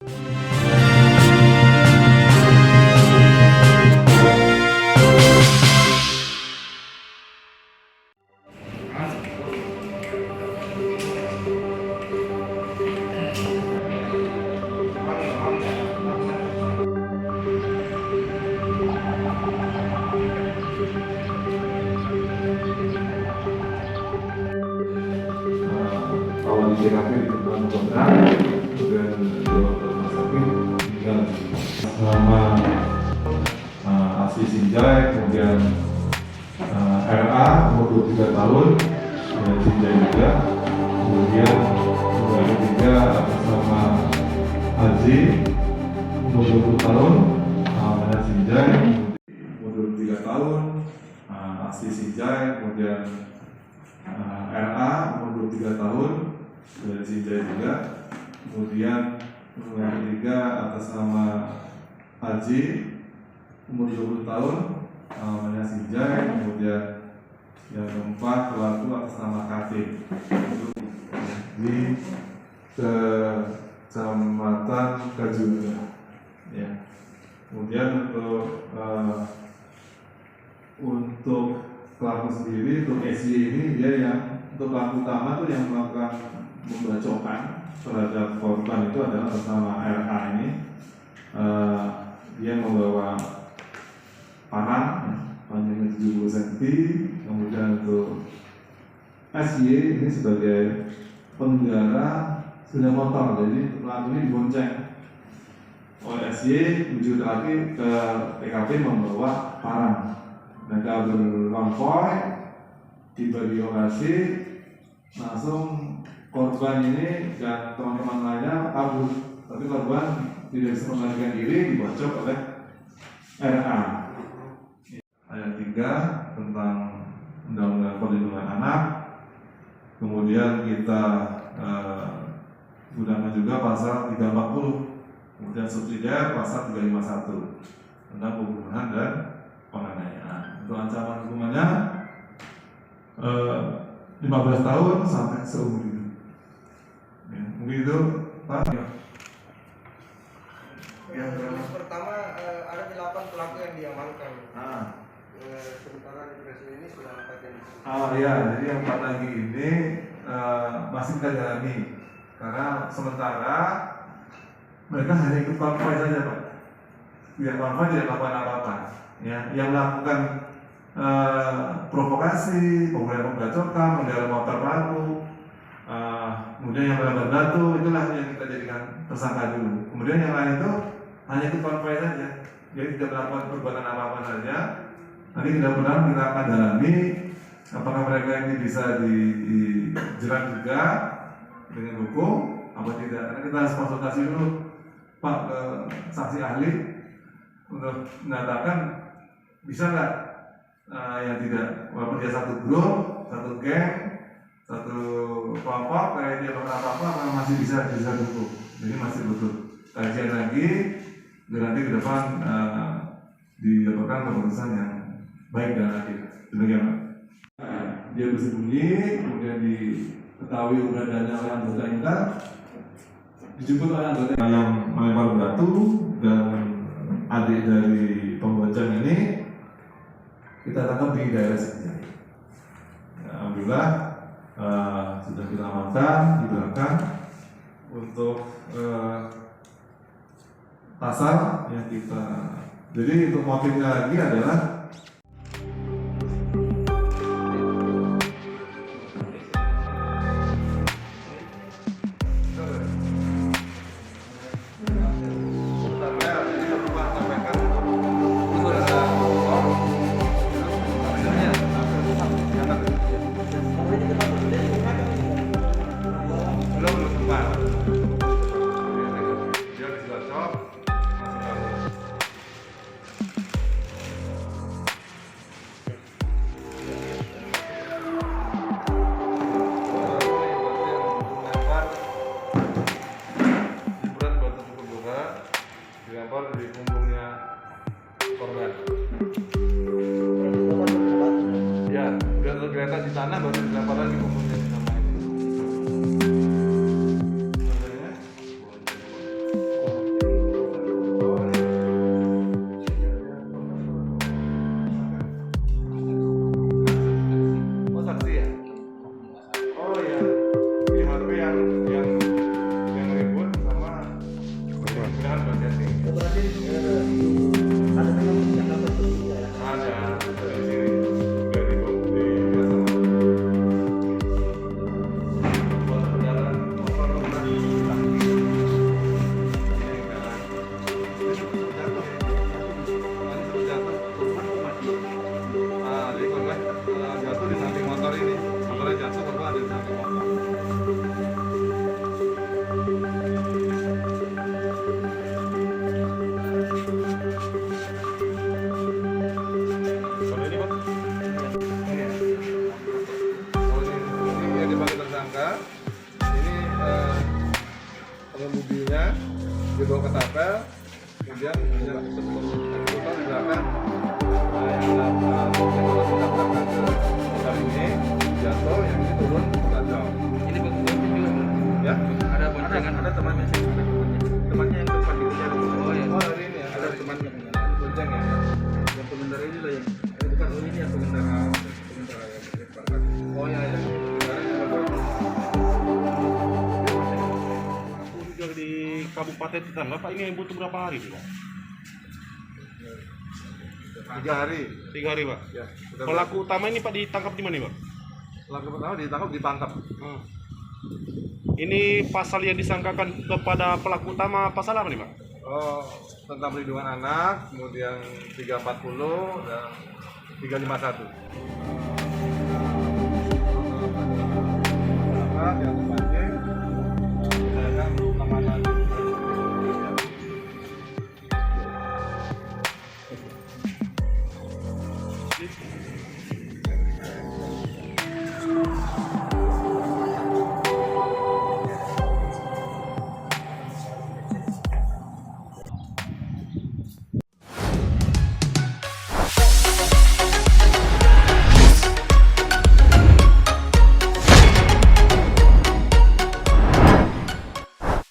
Awal di TKP di Kepulauan Kota, kemudian dibawa ke rumah sakit, meninggal selama Asli Sinjai, kemudian RA umur 23 tahun, dan Sinjai juga, kemudian yang ketiga atas nama Haji umur 20 tahun, namanya Sinjai, umur 23 tahun, Asli Sinjai, kemudian RA umur 23 tahun dari Sinjai juga, kemudian yang ketiga atas nama Haji umur 20 tahun namanya Sinjai, kemudian yang keempat pelaku atas nama Katim di Kecamatan Kajuna ya. Kemudian untuk pelaku sendiri, untuk SY ini dia yang untuk pelaku utama tuh yang melakukan pembacokan terhadap korban itu adalah atas nama RA ini. Dia membawa parang panjangnya 70 cm, kemudian untuk SY ini sebagai pengendara sepeda motor, jadi pelaku ini dibonceng oleh SY menuju lagi ke TKP membawa parang. Mereka berkonvoy, tiba di lokasi, langsung korban ini dan teman-teman lainnya kabur, tapi korban tidak bisa melarikan diri, dibacok oleh RA. Ayat 3 tentang Undang-Undang Perlindungan Anak, kemudian kita gunakan juga pasal 340, kemudian subsidiar pasal 351 tentang pembunuhan dan penganiayaan. Untuk ancaman hukumannya 15 tahun sampai seumur hidup. Ya, mungkin itu Pak. Yang pertama ada 8 pelaku yang diamankan. Sementara di presiden ini sudah 4 yang disebut. Iya, jadi yang 4 lagi ini masih kita jalani karena sementara mereka hanya ikut konvoy saja Pak. Tidak konvoy, tidak melakukan apa-apa. Ya, yang melakukan provokasi, kemudian pembacokan, mengendarai motor baru, kemudian yang melempar batu, itulah yang kita jadikan tersangka dulu. Kemudian yang lain itu hanya ikut konvoy saja, jadi tidak melakukan perbuatan apa-apa saja. Nanti mudah-mudahan kita akan dalami apakah mereka ini bisa dijerat juga dengan hukum apa tidak. Karena kita harus konsultasi dulu Pak ke saksi ahli untuk menyatakan bisa nggak yang tidak, walaupun dia satu grup, satu geng, satu kelompok, kayak dia bakal apa-apa, masih bisa dukung. Jadi masih butuh kajian lagi, dan nanti ke depan didapatkan keputusan yang baik dan adil. Demikian Pak. Dia bersembunyi, kemudian diketahui keberadaannya oleh anggota intel, dijemput oleh anggota yang melempar batu, dan adik dari pembonceng ini kita tangkap di daerah Sinjai. Alhamdulillah sudah kita amankan di belakang untuk pasal yang kita. Jadi untuk motifnya lagi adalah dilempar dari punggungnya korban. Ya, udah tergeletak di tanah baru dilempar lagi punggungnya di tanah ini. jangan berhati-hati. Berarti ada memang catatan tertentu ya? Ada dari sini dari bukti sama buat perjalanan motor operasi kaki ini kan ini sempat jatuh ya kemarin sempat jatuh jadi korban jatuh di samping motor ini motornya jatuh korban ada di samping motor. Pengemudinya dibawa ke tapel, kemudian sebelum di belakang yang mendaftarkan ke motor ini jatuh, yang ini turun kacau. Ini betul juga. Ya, Ada boncengan, ada temannya sih. Temannya yang depan itu ya. Oh ya. oh hari ini ya, Ada temannya bonceng ya. yang pengendara ini lah yang bukan ini yang pengendara yang depan. Oh ya ya. Juga di Kabupaten Tetangga, Pak, ini butuh berapa hari, Pak? 3 hari. 3 hari, Pak. Ya. Pelaku utama ini, Pak, ditangkap di mana, Pak? Pelaku pertama ditangkap. Ini pasal yang disangkakan kepada pelaku utama pasal apa nih, Pak? Oh, tentang perlindungan anak, kemudian 340 dan 351. Yang